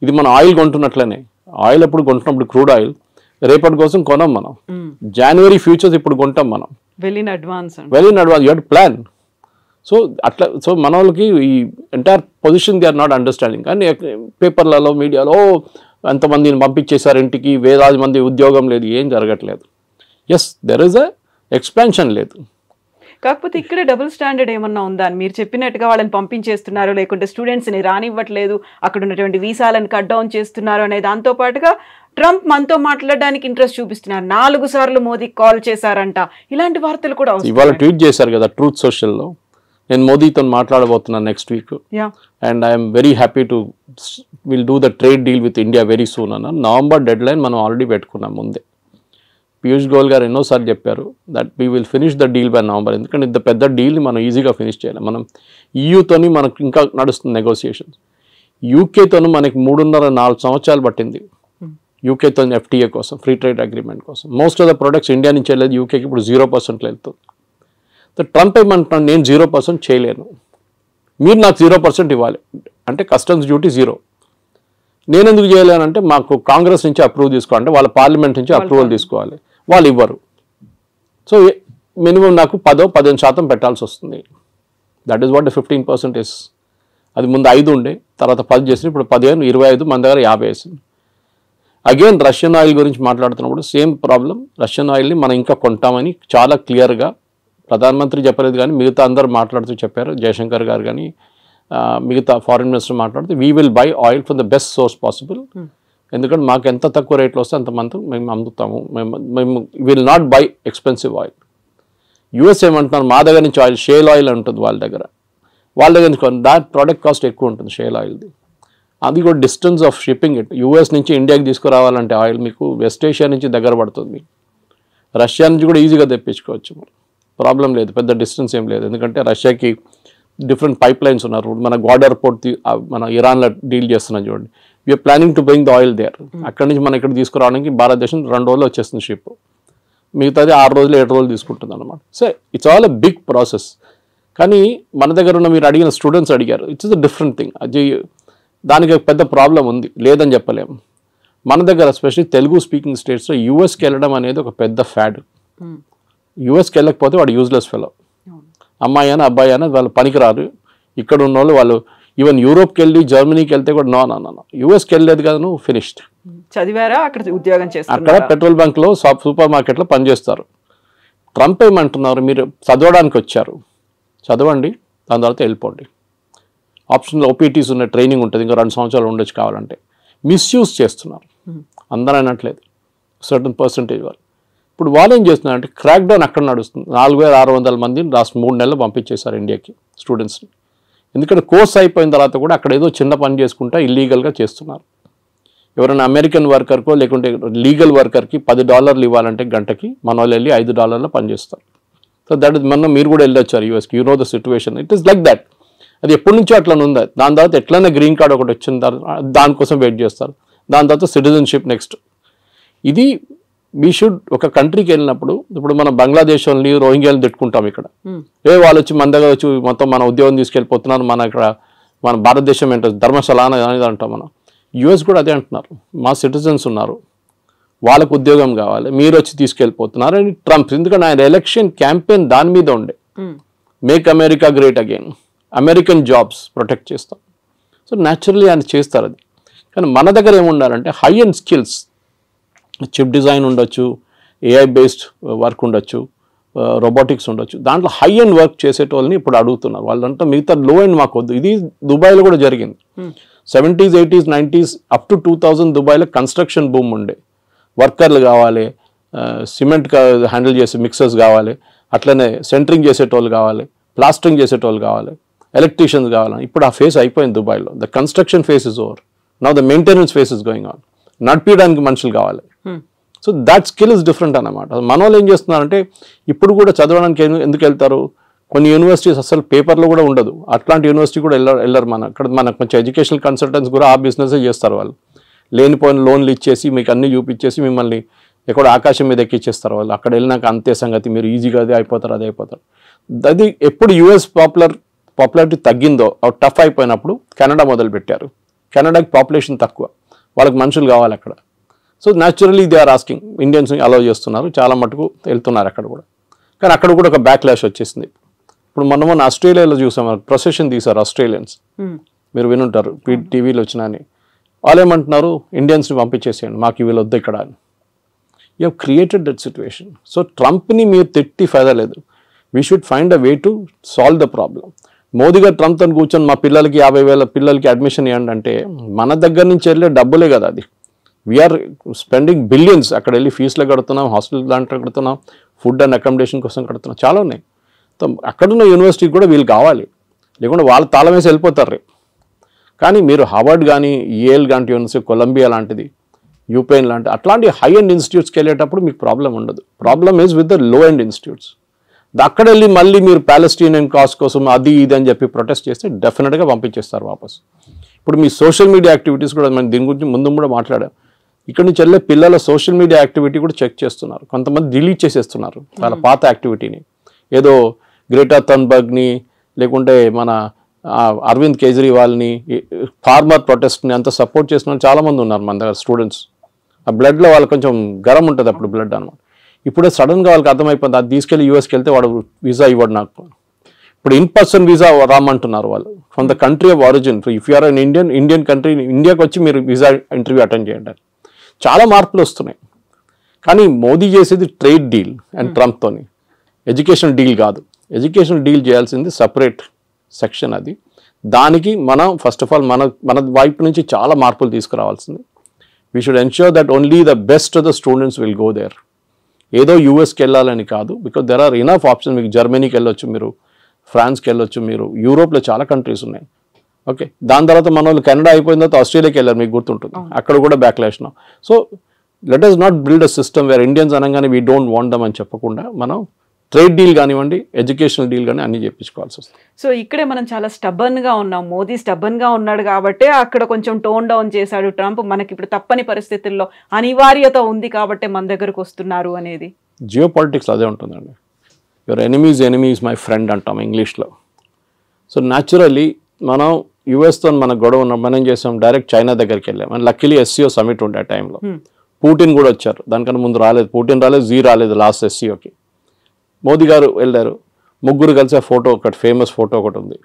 ఇది మనం ఆయిల్ కొంటున్నట్లనే, ఆయిల్ ఎప్పుడు కొంటున్నప్పుడు క్రూడ్ ఆయిల్ రేపటి కోసం కొనం మనం, జనవరి ఫ్యూచర్స్ ఇప్పుడు కొంటాం మనం, well in advance you have to plan. So అట్లా, సో మన వాళ్ళకి ఈ entire position they are not understanding. కానీ పేపర్లలో మీడియాలో ఎంతమందిని పంపించేశారు ఇంటికి, వేలాది మంది ఉద్యోగం లేదు, ఏం జరగట్లేదు. Yes, there is a expansion లేదు. కాకపోతే ఇక్కడే డబుల్ స్టాండర్డ్ ఏమన్నా ఉందా అని మీరు చెప్పినట్టుగా వాళ్ళని పంపించేస్తున్నారు, లేకుంటే స్టూడెంట్స్ని రానివ్వట్లేదు, అక్కడ ఉన్నటువంటి వీసాలను కట్ డౌన్ చేస్తున్నారు అనే దాంతో పాటుగా ట్రంప్ మనతో మాట్లాడడానికి ఇంట్రెస్ట్ చూపిస్తున్నారు. 4 సార్లు మోదీకి కాల్ చేశారంట, ఇలాంటి వార్తలు కూడా ఇవాళ ట్వీట్ చేశారు కదా ట్రూత్ సోషల్లో, నేను మోదీతో మాట్లాడబోతున్నాను next week, and I'm very happy to will do the trade deal with India very soon అన్న. నవంబర్ డెడ్ లైన్ మనం ఆల్రెడీ పెట్టుకున్నాం ముందే. పీయూష్ గోయల్ గారు ఎన్నోసార్లు చెప్పారు that we will finish the deal by November. ఎందుకంటే ఇంత పెద్ద డీల్ని మనం ఈజీగా ఫినిష్ చేయాలి. మనం ఈయూతోని మనకు ఇంకా నడుస్తుంది నెగోసియేషన్స్. యూకేతోను మనకి 3.5-4 సంవత్సరాలు పట్టింది యూకేతో ఎఫ్టీఏ కోసం, ఫ్రీ ట్రేడ్ అగ్రిమెంట్ కోసం. Most of the products India నుంచి వెళ్ళేది యూకేకి ఇప్పుడు 0% వెళ్తుంది. ట్రంప్ ఏమంటున్నాడు, నేను 0% చేయలేను, మీరు నాకు 0% ఇవ్వాలి అంటే కస్టమ్స్ డ్యూటీ 0. నేను ఎందుకు చేయలేనంటే మాకు కాంగ్రెస్ నుంచి అప్రూవ్ తీసుకోవాలంటే వాళ్ళ పార్లమెంట్ నుంచి అప్రూవల్ తీసుకోవాలి, వాళ్ళు ఇవ్వరు. సో మినిమం నాకు 10-15% పెట్టాల్సి వస్తుంది. That is what 15% is. అది ముందు 5 ఉండే, తర్వాత 10 చేసింది, ఇప్పుడు 15, 25, మన దగ్గర 50 వేసింది. అగైన్ రష్యన్ ఆయిల్ గురించి మాట్లాడుతున్నప్పుడు సేమ్ ప్రాబ్లం. రష్యన్ ఆయిల్ని మనం ఇంకా కొంటామని చాలా క్లియర్గా ప్రధానమంత్రి చెప్పలేదు, కానీ మిగతా అందరూ మాట్లాడుతూ చెప్పారు. జయశంకర్ గారు కానీ మిగతా ఫారిన్ మినిస్టర్ మాట్లాడుతూ we will buy oil from the best source possible. ఎందుకంటే మాకు ఎంత తక్కువ రేట్లో వస్తే అంతమంది మేము అమ్ముతాము. మేము will not by expensive oil. US ఏమంటున్నారు, మా దగ్గర నుంచి ఆయిల్, షేల్ ఆయిల్ ఉంటుంది వాళ్ళ దగ్గర నుంచి దాట్ ప్రోడక్ట్ కాస్ట్ ఎక్కువ ఉంటుంది షేల్ ఆయిల్ది. అది కూడా distance of shipping it. US నుంచి ఇండియాకి తీసుకురావాలంటే ఆయిల్ మీకు వెస్ట్ ఏషియా నుంచి దగ్గర పడుతుంది. రష్యా నుంచి కూడా ఈజీగా తెప్పించుకోవచ్చు, ప్రాబ్లం లేదు, పెద్ద డిస్టెన్స్ ఏం లేదు. ఎందుకంటే రష్యాకి డిఫరెంట్ పైప్ లైన్స్ ఉన్నారు. మన గ్వాడర్ పోర్ట్ మన ఇరాన్లో డీల్ చేస్తున్నాం చూడండి. We are planning to bring the oil there. అక్కడి నుంచి మనం ఇక్కడ తీసుకురావడానికి భారతదేశం 2 రోజులు వచ్చేస్తుంది షిప్, మిగతాది 6 రోజులు 7 రోజులు తీసుకుంటుంది అనమాట. So it's all a big process. కానీ మన దగ్గర ఉన్న మీరు అడిగిన స్టూడెంట్స్ అడిగారు, it's is a different thing. అది దానికి పెద్ద ప్రాబ్లం ఉంది, లేదని చెప్పలేము. మన దగ్గర ఎస్పెషల్లీ తెలుగు స్పీకింగ్ స్టేట్స్లో యూఎస్కి వెళ్ళడం అనేది ఒక పెద్ద ఫ్యాడ్. యూఎస్కి వెళ్ళకపోతే వాడు యూజ్లెస్ ఫెలో. అమ్మాయి అని అబ్బాయి అని వాళ్ళు పనికిరారు. ఇక్కడ ఉన్న వాళ్ళు ఈవెన్ యూరోప్కి వెళ్ళి జర్మనీకి వెళ్తే కూడా నో యూఎస్కి వెళ్ళలేదు కదా, నువ్వు ఫినిష్డ్. చదివారా, అక్కడ ఉద్యోగం చేస్తారు, అక్కడ పెట్రోల్ బంక్లో సూపర్ మార్కెట్లో పనిచేస్తారు. ట్రంప్ ఏమంటున్నారు, మీరు చదవడానికి వచ్చారు, చదవండి, దాని తర్వాత వెళ్ళిపోండి. ఆప్షన్లో ఓపీటీస్ ఉన్న ట్రైనింగ్ ఉంటుంది, ఇంకా 2 సంవత్సరాలు ఉండొచ్చు కావాలంటే. మిస్యూజ్ చేస్తున్నారు, అందరూ అనట్లేదు, సర్టన్ పర్సంటేజ్ వాళ్ళు. ఇప్పుడు వాళ్ళు ఏం చేస్తున్నారంటే క్రాక్ డౌన్ అక్కడ నడుస్తుంది. 4600 మందిని లాస్ట్ 3 నెలలు పంపించేశారు ఇండియాకి స్టూడెంట్స్ని. ఎందుకంటే కోర్స్ అయిపోయిన తర్వాత కూడా అక్కడ ఏదో చిన్న పని చేసుకుంటా ఇల్లీగల్గా చేస్తున్నారు. ఎవరైనా అమెరికన్ వర్కర్కో లేకుంటే లీగల్ వర్కర్కి $10 ఇవ్వాలంటే గంటకి, మన వాళ్ళు వెళ్ళి $5 పనిచేస్తారు. సో దట్ ఇస్ మొన్న మీరు కూడా వెళ్ళొచ్చారు యూఎస్కి, you know the situation. It is like that. అది ఎప్పటి నుంచో అట్లా ఉంది. దాని తర్వాత ఎట్లయినా గ్రీన్ కార్డ్ ఒకటి వచ్చిన తర్వాత దానికోసం వెయిట్ చేస్తారు. దాని తర్వాత సిటిజన్షిప్ నెక్స్ట్. ఇది వీ షుడ్ ఒక కంట్రీకి వెళ్ళినప్పుడు, ఇప్పుడు మనం బంగ్లాదేశ్ వాళ్ళని రోహింగ్యాలను తిట్టుకుంటాం ఇక్కడ, వాళ్ళు వచ్చి మన దగ్గర వచ్చి మొత్తం మన ఉద్యోగం తీసుకెళ్ళిపోతున్నారు, మన ఇక్కడ మన భారతదేశం ఏంటో ధర్మశాల అనేది అంటాం మనం. యూఎస్ కూడా అదే అంటున్నారు, మా సిటిజన్స్ ఉన్నారు, వాళ్ళకు ఉద్యోగం కావాలి, మీరు వచ్చి తీసుకెళ్ళిపోతున్నారు అని ట్రంప్. ఎందుకంటే ఆయన ఎలక్షన్ క్యాంపెయిన్ దాని మీద ఉండే, make America great again, American jobs protect చేస్తాం. సో న్యాచురల్లీ ఆయన చేస్తారు అది. కానీ మన దగ్గర ఏముండాలంటే high end skills, chip design ఉండొచ్చు, ఏఐ బేస్డ్ వర్క్ ఉండొచ్చు, రోబోటిక్స్ ఉండొచ్చు, దాంట్లో హై అండ్ వర్క్ చేసేటోళ్ళని ఇప్పుడు అడుగుతున్నారు. వాళ్ళంతా మిగతా లో అండ్ మాకు వద్దు. ఇది దుబాయ్లో కూడా జరిగింది. 70s, 80s, 90s up to 2000 దుబాయ్లో కన్స్ట్రక్షన్ బూమ్ ఉండే. వర్కర్లు కావాలి, సిమెంట్ హ్యాండిల్ చేసే మిక్సర్స్ కావాలి, అట్లనే సెంటరింగ్ చేసేటోళ్ళు కావాలి, ప్లాస్టరింగ్ చేసేటోళ్ళు కావాలి, ఎలక్ట్రీషియన్స్ కావాలి. ఇప్పుడు ఆ ఫేస్ అయిపోయింది దుబాయ్లో. The construction face is over, now the maintenance face is going on. నడిపించడానికి మనుషులు కావాలి. So that skill is different అన్నమాట. మన వాళ్ళు ఏం చేస్తున్నారంటే ఇప్పుడు కూడా చదవడానికి ఎందుకు వెళ్తారు, కొన్ని యూనివర్సిటీస్ అసలు పేపర్లో కూడా ఉండదు, అట్లాంటి యూనివర్సిటీ కూడా వెళ్ళరు. ఇక్కడ మనకు కొంచెం ఎడ్యుకేషనల్ కన్సల్టెంట్స్ కూడా ఆ బిజినెస్ చేస్తారు. వాళ్ళు లేనిపోయిన లోన్లు ఇచ్చేసి మీకు అన్ని చూపించేసి మిమ్మల్ని ఎక్కడ ఆకాశం మీద ఎక్కిచ్చేస్తారు వాళ్ళు. అక్కడ వెళ్ళినాక అంతే సంగతి, మీరు ఈజీగా అదే అయిపోతారు. అది ఎప్పుడు యూఎస్ పాపులారిటీ తగ్గిందో, టఫ్ అయిపోయినప్పుడు కెనడా మొదలుపెట్టారు. కెనడాకి పాపులేషన్ తక్కువ, వాళ్ళకి మనుషులు కావాలి అక్కడ. So naturally they are asking, Indians allow చేస్తున్నారు, చాలా మటుకు వెళ్తున్నారు అక్కడ కూడా. కానీ అక్కడ కూడా ఒక బ్యాక్లాష్ వచ్చేసింది. ఇప్పుడు మొన్న ఆస్ట్రేలియాలో చూసాం, ప్రొసెషన్ తీశారు ఆస్ట్రేలియన్స్, మీరు వినుంటారు టీవీలో వచ్చినా అని. వాళ్ళు ఏమంటున్నారు, ఇండియన్స్ని పంపించేసేయండి, మాకు ఇవి వద్దు ఇక్కడ అని. You have created that situation. So ట్రంప్ని మీరు తిట్టి ఫైదా లేదు. We should find a way to solve the problem. Modi గారు ట్రంప్తో కూర్చొని మా పిల్లలకి 50,000 పిల్లలకి అడ్మిషన్ ఇవ్వండి అంటే మన దగ్గర నుంచి వెళ్ళే డబ్బులే కదా అది. We are spending billions. అక్కడ వెళ్ళి ఫీజులు కడుతున్నాం, హాస్టల్ దాంట్లో కడుతున్నాం, ఫుడ్ అండ్ అకామిడేషన్ కోసం కడుతున్నాం, చాలా ఉన్నాయి. అక్కడున్న యూనివర్సిటీకి కూడా వీళ్ళు కావాలి, లేకుంటే వాళ్ళు తాళం వేసి వెళ్ళిపోతారు. కానీ మీరు హార్వర్డ్ కానీ, ఏల్ లాంటి యూనివర్సిటీ, కొలంబియా లాంటిది, యూపెన్ లాంటి అట్లాంటి హై అండ్ ఇన్స్టిట్యూట్స్కి వెళ్ళేటప్పుడు మీకు ప్రాబ్లం ఉండదు. Problem is with the low and institutes. అక్కడ వెళ్ళి మళ్ళీ మీరు ప్యాలెస్టీనియన్ కాజ్ కోసం అది ఇది అని చెప్పి ప్రొటెస్ట్ చేస్తే డెఫినెట్గా పంపించేస్తారు వాపస్. ఇప్పుడు మీ సోషల్ మీడియా యాక్టివిటీస్ కూడా మనం దీని గురించి ముందు కూడా మాట్లాడాం. ఇక్కడ నుంచి వెళ్ళే పిల్లల సోషల్ మీడియా యాక్టివిటీ కూడా చెక్ చేస్తున్నారు. కొంతమంది డిలీట్ చేసేస్తున్నారు వాళ్ళ పాత యాక్టివిటీని. ఏదో గ్రేటా థన్బర్గ్ని లేకుంటే మన అరవింద్ కేజ్రీవాల్ని, ఫార్మర్ ప్రొటెస్ట్ని అంత సపోర్ట్ చేసిన చాలామంది ఉన్నారు మన దగ్గర స్టూడెంట్స్. ఆ బ్లడ్లో వాళ్ళకి కొంచెం గరం ఉంటుంది అప్పుడు బ్లడ్ అనమాట. ఇప్పుడే సడన్గా వాళ్ళకి అర్థమైపోయింది, అది తీసుకెళ్ళి యూఎస్కి వెళ్తే వాడు వీసా ఇవ్వడు నాకు. ఇప్పుడు ఇన్ పర్సన్ వీసా రామంటున్నారు వాళ్ళు, from the country of origin. If you are an Indian country, ఇండియాకి వచ్చి మీరు వీసా ఇంటర్వ్యూ అటెండ్ చేయండి. చాలా మార్పులు వస్తున్నాయి. కానీ మోదీ చేసేది ట్రేడ్ డీల్ అండ్ ట్రంప్తోని, ఎడ్యుకేషన్ డీల్ కాదు. ఎడ్యుకేషన్ డీల్ చేయాల్సింది సపరేట్ సెక్షన్. అది దానికి మనం ఫస్ట్ ఆఫ్ ఆల్ మన వైపు నుంచి చాలా మార్పులు తీసుకురావాల్సింది. We should ensure that only the best of the students will go there. ఏదో యూఎస్కి వెళ్ళాలని కాదు, because there are enough options. మీకు జర్మనీకి వెళ్ళొచ్చు, మీరు ఫ్రాన్స్కి వెళ్ళొచ్చు, మీరు యూరోప్లో చాలా కంట్రీస్ ఉన్నాయి. ఓకే, దాని తర్వాత మన వాళ్ళు కెనడా అయిపోయిన తర్వాత ఆస్ట్రేలియాకి వెళ్ళారు, మీకు గుర్తుంటుంది, అక్కడ కూడా backlash. So let us not build a system wear Indians అనగానే వీ డోంట్ వాంట్ దమ్ అని చెప్పకుండా మనం ట్రేడ్ డీల్ కానివ్వండి, ఎడ్యుకేషనల్ డీల్ కానీ అన్ని చేయించుకోవాల్సి వస్తుంది. సో ఇక్కడే మనం చాలా స్టబర్న్గా ఉన్నాం. మోదీ స్టబర్న్గా ఉన్నాడు కాబట్టి అక్కడ కొంచెం టోన్ డౌన్ చేశాడు ట్రంప్. మనకి ఇప్పుడు తప్పని పరిస్థితుల్లో అనివార్యత ఉంది కాబట్టి మన దగ్గరకు వస్తున్నారు అనేది. జియో పాలిటిక్స్ అదే ఉంటుందండి. Your enemy is my friend అంటాం ఇంగ్లీష్లో. సో న్యాచురల్లీ మనం యుఎస్తో మన గొడవ ఉన్న మనం ఏం చేసాం, డైరెక్ట్ చైనా దగ్గరికి వెళ్ళాం. అండ్ లక్కీలీ SCO సమిట్ ఉండే ఆ టైంలో పుటిన్ కూడా వచ్చారు. దానికన్నా ముందు రాలేదు, పుటిన్ రాలేదు, జీ రాలేదు లాస్ట్ SCOకి. మోదీ గారు వెళ్ళారు, ముగ్గురు కలిసి ఆ ఫోటో ఒకటి ఫేమస్ ఫోటో ఒకటి ఉంది.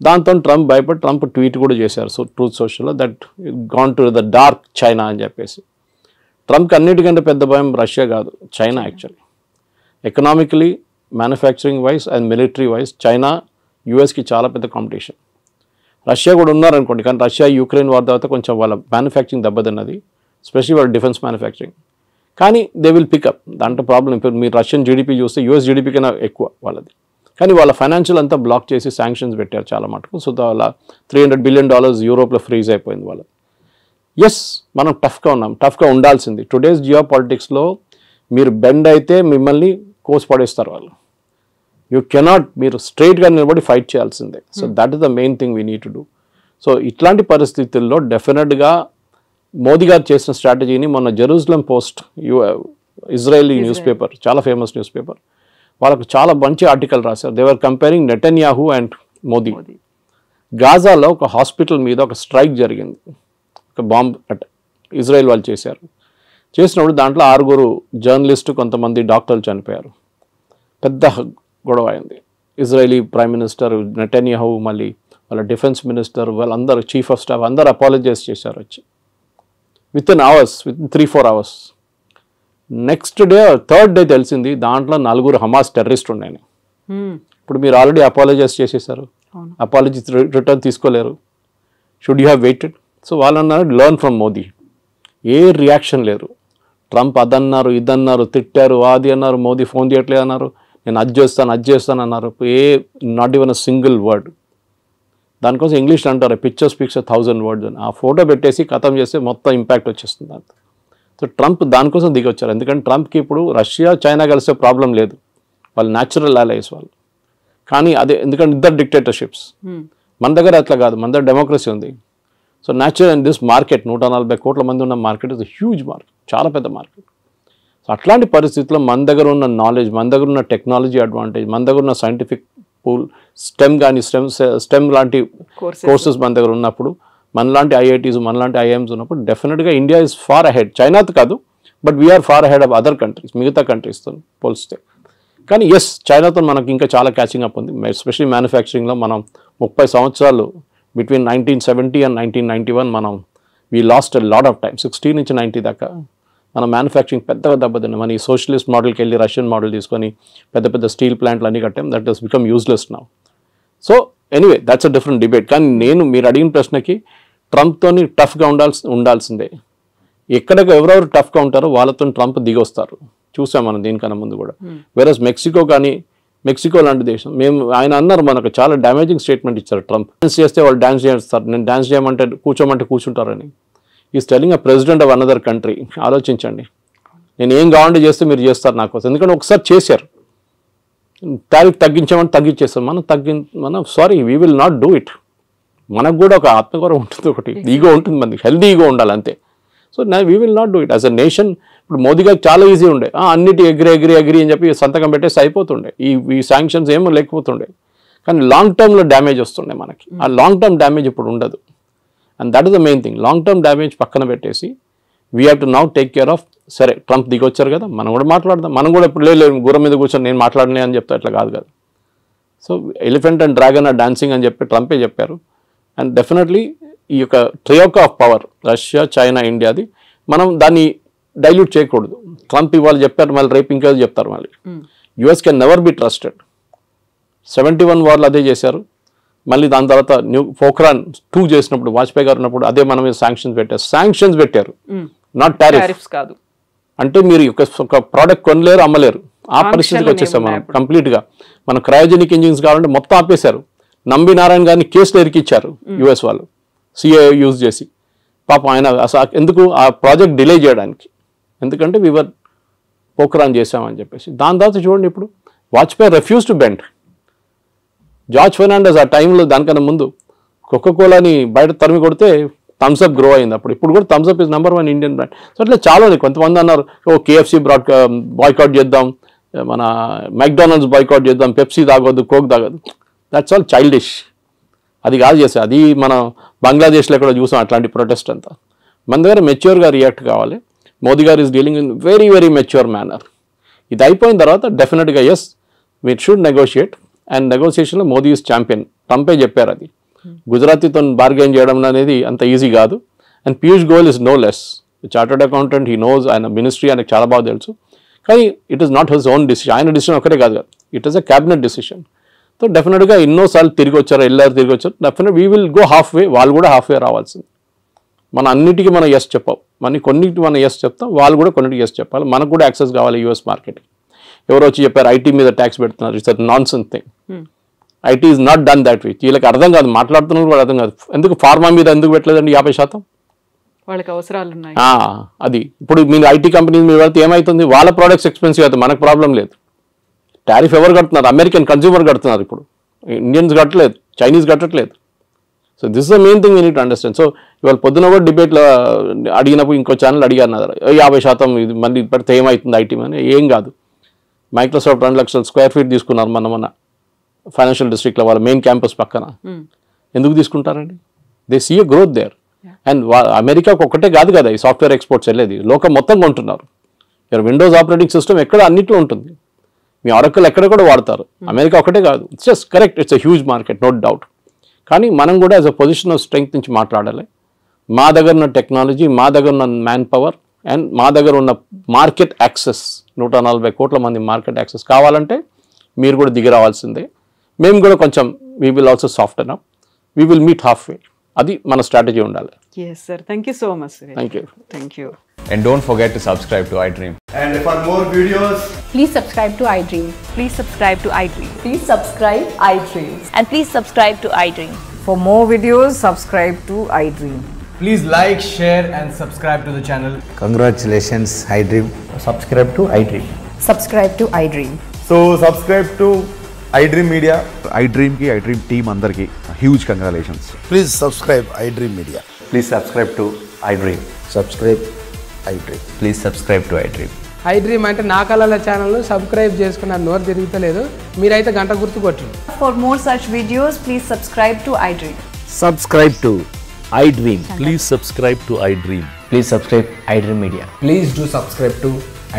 దాంతో ట్రంప్ భయపడి ట్రంప్ ట్వీట్ కూడా చేశారు ట్రూత్ సోషల్లో, that gone to the dark China అని చెప్పేసి. ట్రంప్కి అన్నిటికంటే పెద్ద భయం రష్యా కాదు, China. Actually economically, manufacturing wise and military wise China యూఎస్కి చాలా పెద్ద కాంపిటీషన్. రష్యా కూడా ఉన్నారనుకోండి, కానీ రష్యా యుక్రెయిన్ వార్ తర్వాత కొంచెం వాళ్ళ మ్యానుఫ్యాక్చరింగ్ దెబ్బతిన్నది, స్పెషల్లీ వాళ్ళ డిఫెన్స్ మ్యానుఫ్యాక్చరింగ్. కానీ దే విల్ పికప్, దాంట్లో ప్రాబ్లం. ఇప్పుడు మీరు రష్యన్ జీడిపి చూస్తే US జీడిపి కన్నా ఎక్కువ వాళ్ళది. కానీ వాళ్ళ ఫైనాన్షియల్ అంతా బ్లాక్ చేసి శాంక్షన్స్ పెట్టారు చాలా మటుకు. సో వాళ్ళ $300 బిలియన్ యూరోప్లో ఫ్రీజ్ అయిపోయింది వాళ్ళది. ఎస్, మనం టఫ్గా ఉన్నాం, టఫ్గా ఉండాల్సింది. టుడేస్ జియో పాలిటిక్స్లో మీరు బెండ్ అయితే మిమ్మల్ని కోసి పడేస్తారు వాళ్ళు. యూ కెనాట్, మీరు స్ట్రైట్గా నిలబడి ఫైట్ చేయాల్సిందే. So that is the main thing we need to do. So ఇట్లాంటి పరిస్థితుల్లో డెఫినెట్గా మోదీ గారు చేసిన స్ట్రాటజీని మొన్న Jerusalem Post, Israeli newspaper, చాలా ఫేమస్ న్యూస్ పేపర్, వాళ్ళకు చాలా మంచి ఆర్టికల్ రాశారు. They were comparing Netanyahu and Modi. గాజాలో ఒక హాస్పిటల్ మీద ఒక స్ట్రైక్ జరిగింది, ఒక బాంబ్ అటాక్ ఇజ్రాయెల్ వాళ్ళు చేశారు. చేసినప్పుడు దాంట్లో 6 జర్నలిస్టు, కొంతమంది డాక్టర్లు చనిపోయారు. పెద్ద గొడవ అయింది. ఇజ్రాయలీ ప్రైమ్ మినిస్టర్ నెటన్యాహు, మళ్ళీ వాళ్ళ డిఫెన్స్ మినిస్టర్, వాళ్ళందరూ చీఫ్ ఆఫ్ స్టాఫ్ అందరూ అపాలజైజ్ చేశారు వచ్చి. Within 3-4 hours. Next day, third day తెలిసింది దాంట్లో 4 హమాస్ టెర్రరిస్ట్ ఉన్నాయని. ఇప్పుడు మీరు ఆల్రెడీ అపాలజైజ్ చేసేసారు, అపాలజీ రిటర్న్ తీసుకోలేరు. Should you have weighted? So వాళ్ళు అన్నారు learn from Modi. A reaction లేరు. ట్రంప్ అదన్నారు, ఇదన్నారు, తిట్టారు, అది అన్నారు, మోదీ ఫోన్ చేయట్లేదు అన్నారు, నేను అది చేస్తాను అన్నారు. Not even a single word. దానికోసం ఇంగ్లీష్లో అంటారు పిక్చర్ స్పీక్స్ 1000 words అని. ఆ ఫోటో పెట్టేసి ఖతం చేస్తే మొత్తం ఇంపాక్ట్ వచ్చేస్తుంది అంత. సో ట్రంప్ దానికోసం దిగి వచ్చారు. ఎందుకంటే ట్రంప్కి ఇప్పుడు రష్యా చైనా కలిసే ప్రాబ్లం లేదు, వాళ్ళు న్యాచురల్ అలైస్ వాళ్ళు. కానీ అదే ఎందుకంటే ఇద్దరు డిక్టేటర్షిప్స్. మన దగ్గర అట్లా కాదు, మన దగ్గర డెమోక్రసీ ఉంది. So natural in this market, 140 కోట్ల మంది ఉన్న మార్కెట్ ఇస్ హ్యూజ్ మార్కెట్, చాలా పెద్ద మార్కెట్. సో అట్లాంటి పరిస్థితుల్లో మన దగ్గర ఉన్న నాలెడ్జ్, మన దగ్గర ఉన్న టెక్నాలజీ అడ్వాంటేజ్, మన దగ్గర ఉన్న సైంటిఫిక్ పూల్, స్టెమ్ కానీ స్టెమ్ లాంటి కోర్సెస్ మన దగ్గర ఉన్నప్పుడు, మనలాంటి IITs, మనలాంటి IIMs ఉన్నప్పుడు డెఫినెట్గా ఇండియా ఇస్ ఫార్ అహెడ్. చైనాతో కాదు, but we are far ahead of other countries, మిగతా కంట్రీస్తో పోలిస్తే. కానీ ఎస్, చైనాతో మనకి ఇంకా చాలా క్యాచింగ్ అప్ ఉంది. ఎస్పెషల్లీ మ్యానుఫ్యాక్చరింగ్లో మనం 30 సంవత్సరాలు బిట్వీన్ 1970 and 1991 మనం we lost a lot of time. 60 నుంచి 90 దాకా మన మ్యానుఫ్యాక్చరింగ్ పెద్దగా దెబ్బతిన్నాం. మన ఈ సోషలిస్ట్ మోడల్కి వెళ్ళి రష్యన్ మోడల్ తీసుకొని పెద్ద పెద్ద స్టీల్ ప్లాంట్లు అన్నీ కట్టాం. That has become useless now. So anyway that's a different debate. కానీ మీరు అడిగిన ప్రశ్నకి ట్రంప్తోని టఫ్గా ఉండాల్సిందే. ఎక్కడికి ఎవరెవరు టఫ్గా ఉంటారో వాళ్ళతో ట్రంప్ దిగొస్తారు. చూసాం మనం దీనికన్నా ముందు కూడా. వేరస్ మెక్సికో కానీ, మెక్సికో లాంటి దేశం, ఆయన అన్నారు మనకు చాలా డ్యామేజింగ్ స్టేట్మెంట్ ఇచ్చారు ట్రంప్. డాన్స్ చేస్తే వాళ్ళు డాన్స్ చేస్తారు, నేను డాన్స్ చేయమంటే కూర్చోమంటే కూర్చుంటారని. Is telling a president of another country. ఆలోచించండి, నేను ఏం కావాలంటే చేస్తే మీరు చేస్తారు నా కోసం. ఎందుకంటే ఒకసారి చేశారు, టారిఫ్ తగ్గించామని తగ్గించేస్తారు. మనం sorry, we will not do it. మనకు కూడా ఒక ఆత్మగౌరవం ఉంటుంది, ఒకటి ఈగో ఉంటుంది, మనకి హెల్దీ ఈగో ఉండాలి అంతే. So we will not do it as a nation. ఇప్పుడు మోదీ గారికి చాలా ఈజీ ఉండే, అన్నిటి ఎగ్రీ అని చెప్పి సంతకం పెట్టేసి అయిపోతుండే, ఈ శాంక్షన్స్ ఏమో లేకపోతుండే. కానీ లాంగ్ టర్మ్లో డ్యామేజ్ వస్తుండే మనకి. ఆ లాంగ్ టర్మ్ డ్యామేజ్ ఇప్పుడు ఉండదు. And that is the main thing. Long term damage పక్కన పెట్టేసి we have to now take care of. సరే, ట్రంప్ దిగొచ్చారు కదా, మనం కూడా మాట్లాడదాం. మనం కూడా ఇప్పుడు లేదు గుర్రం మీద కూర్చొని నేను మాట్లాడలే అని చెప్తా, ఇట్లా కాదు కదా. So elephant and dragon are dancing అని చెప్పి ట్రంపే చెప్పారు. అండ్ డెఫినెట్లీ ఈ యొక్క troika of power Russia, China, ఇండియాది మనం దాన్ని డైల్యూట్ చేయకూడదు. ట్రంప్ ఇవాళ చెప్పారు, మళ్ళీ రేపు ఇంకా చెప్తారు. మళ్ళీ US can never be trusted. 71 వార్లు అదే చేశారు. మళ్ళీ దాని తర్వాత పోఖ్రాన్ 2 చేసినప్పుడు, వాజ్పేయి గారు ఉన్నప్పుడు అదే మన మీద శాంక్షన్స్ పెట్టారు, నాట్ టారిఫ్స్ కాదు. అంటే మీరు ఒక ప్రోడక్ట్ కొనలేరు, అమ్మలేరు, ఆ పరిస్థితికి వచ్చేసాం మనం కంప్లీట్గా. మన క్రయోజెనిక్ ఇంజిన్స్ కావాలంటే మొత్తం ఆపేశారు. నంబి నారాయణ గారిని కేసులో ఇరికిచ్చారు యుఎస్ వాళ్ళు, సిఏ యూజ్ చేసి. పాపం ఆయన అసలు ఎందుకు ఆ ప్రాజెక్ట్ డిలే చేయడానికి, ఎందుకంటే వీవర్ పోక్రాన్ చేసామని చెప్పేసి. దాని తర్వాత చూడండి ఇప్పుడు Vajpayee refuse to bend. George Fernandes ఆ టైంలో దానికన్నా ముందు కోకోకోలాని బయట తరిమి కొడితే థమ్స్అప్ గ్రో అయింది అప్పుడు. ఇప్పుడు కూడా Thums Up is #1 Indian brand. So అట్లా చాలా ఉంది. కొంతమంది అన్నారు కేఎఫ్సి బాయ్కాట్ చేద్దాం, మన మెక్డానల్డ్స్ బాయ్కాట్ చేద్దాం, పెప్సీ తాగొద్దు, కోక్ తాగొద్దు. That's all childish. అది కాదు చేస్తే, అది మనం బంగ్లాదేశ్లో కూడా చూసాం అట్లాంటి ప్రొటెస్ట్ అంతా. మన దగ్గర మెచ్యూర్గా రియాక్ట్ కావాలి. మోదీ గారు is dealing in very very mature manner. ఇది అయిపోయిన తర్వాత డెఫినెట్గా yes we should negotiate. And నెగోషియేషన్లో మోదీ ఈజ్ ఛాంపియన్. ట్రంపే చెప్పారు అది. గుజరాతీతో బార్గెన్ చేయడం అనేది అంత ఈజీ కాదు. And Piyush Goyal is no less chartered accountant, he knows, ఆయన మినిస్ట్రీ ఆయనకు చాలా బాగా తెలుసు. కానీ it is not his own decision. ఆయన డిసిషన్ ఒకటే కాదు కదా, it is a cabinet decision. So డెఫినెట్గా ఎన్నోసార్లు తిరిగి వచ్చారు, తిరిగి వచ్చారు. Definite we will go half వే. వాళ్ళు కూడా హాఫ్ వే రావాల్సింది. మన అన్నిటికీ మనం ఎస్ చెప్పాం, కొన్నిటికి మనం ఎస్ చెప్తాం, వాళ్ళు కూడా కొన్నిటికి ఎస్ చెప్పాలి. మనకు కూడా యాక్సెస్ కావాలి యూఎస్ మార్కెట్. ఎవరో వచ్చి చెప్పారు ఐటీ మీద ట్యాక్స్ పెడుతున్నారు, it's non sense thing. IT is not done that way. వీళ్ళకి అర్థం కాదు, మాట్లాడుతున్నారు కూడా అర్థం కాదు. ఎందుకు ఫార్మా మీద ఎందుకు పెట్టలేదండి 50%? వాళ్ళకి అవసరాలు ఉన్నాయి. అది ఇప్పుడు మీరు ఐటీ కంపెనీ మీద పెడితే ఏమవుతుంది, వాళ్ళ ప్రోడక్ట్స్ ఎక్స్పెన్సివ్ అవుతుంది, మనకు ప్రాబ్లం లేదు. టారిఫ్ ఎవరు కడుతున్నారు? అమెరికన్ కన్స్యూమర్ కడుతున్నారు. ఇప్పుడు ఇండియన్స్ కట్టలేదు, చైనీస్ కట్టట్లేదు. So this the main thing we need to understand. So ఇవాళ పొద్దున కూడా డిబేట్లో అడిగినప్పుడు ఇంకో ఛానల్ అడిగారు 50% ఇది మళ్ళీ పెడితే ఏమవుతుంది ఐటీ అని. ఏం కాదు. మైక్రోసాఫ్ట్ 2 లక్షల స్క్వేర్ ఫీట్ తీసుకున్నారు మన ఫైనాన్షియల్ డిస్ట్రిక్ట్లో, వాళ్ళ మెయిన్ క్యాంపస్ పక్కన. ఎందుకు తీసుకుంటారండి? They see a growth there. And అమెరికాకు ఒక్కటే కాదు కదా ఈ సాఫ్ట్వేర్ ఎక్స్పోర్ట్స్ వెళ్ళేది, లోకం మొత్తం కొంటున్నారు. విండోస్ ఆపరేటింగ్ సిస్టమ్ ఎక్కడ అన్నిట్లో ఉంటుంది, మీ ఆరకల్ ఎక్కడ కూడా వాడతారు. అమెరికా ఒకటే కాదు. It's just correct, it's a huge market, no doubt. కానీ మనం కూడా as a position of strength నుంచి మాట్లాడాలి. మా దగ్గర ఉన్న టెక్నాలజీ, మా దగ్గర ఉన్న మ్యాన్ పవర్ అండ్ మా దగ్గర ఉన్న మార్కెట్ యాక్సెస్, 140 కోట్ల మంది మార్కెట్ యాక్సెస్ కావాలంటే మీరు కూడా దిగి రావాల్సిందే. మేము కూడా కొంచెం we will also soften up, we will meet half way. అది మన స్ట్రాటజీ ఉండాలి. Yes sir, thank you so much sir. Thank you. And don't forget to subscribe to iDream. And for more videos, please subscribe to iDream. Please subscribe to iDream. Please subscribe iDream. And please subscribe to iDream. For more videos, subscribe to iDream. please like, share and subscribe to the channel. Congratulations, iDream. Subscribe to iDream. Subscribe to iDream. So subscribe to iDream Media. iDream ki iDream team andarki huge congratulations. Please subscribe iDream Media. Please subscribe to iDream. Subscribe iDream. Please subscribe to iDream. iDream అంటే నా కళల ఛానల్ను subscribe చేసుకున్న నోరు తిరుగుతలేదు, మీరైతే గంట గుర్తు కొట్టండి. For more such videos, please subscribe to iDream. Subscribe to iDream. Please subscribe to iDream. Please subscribe iDream Media. Please do subscribe to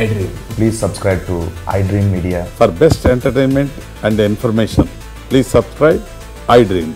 iDream. Please subscribe to iDream Media. For best entertainment and information, please subscribe iDream.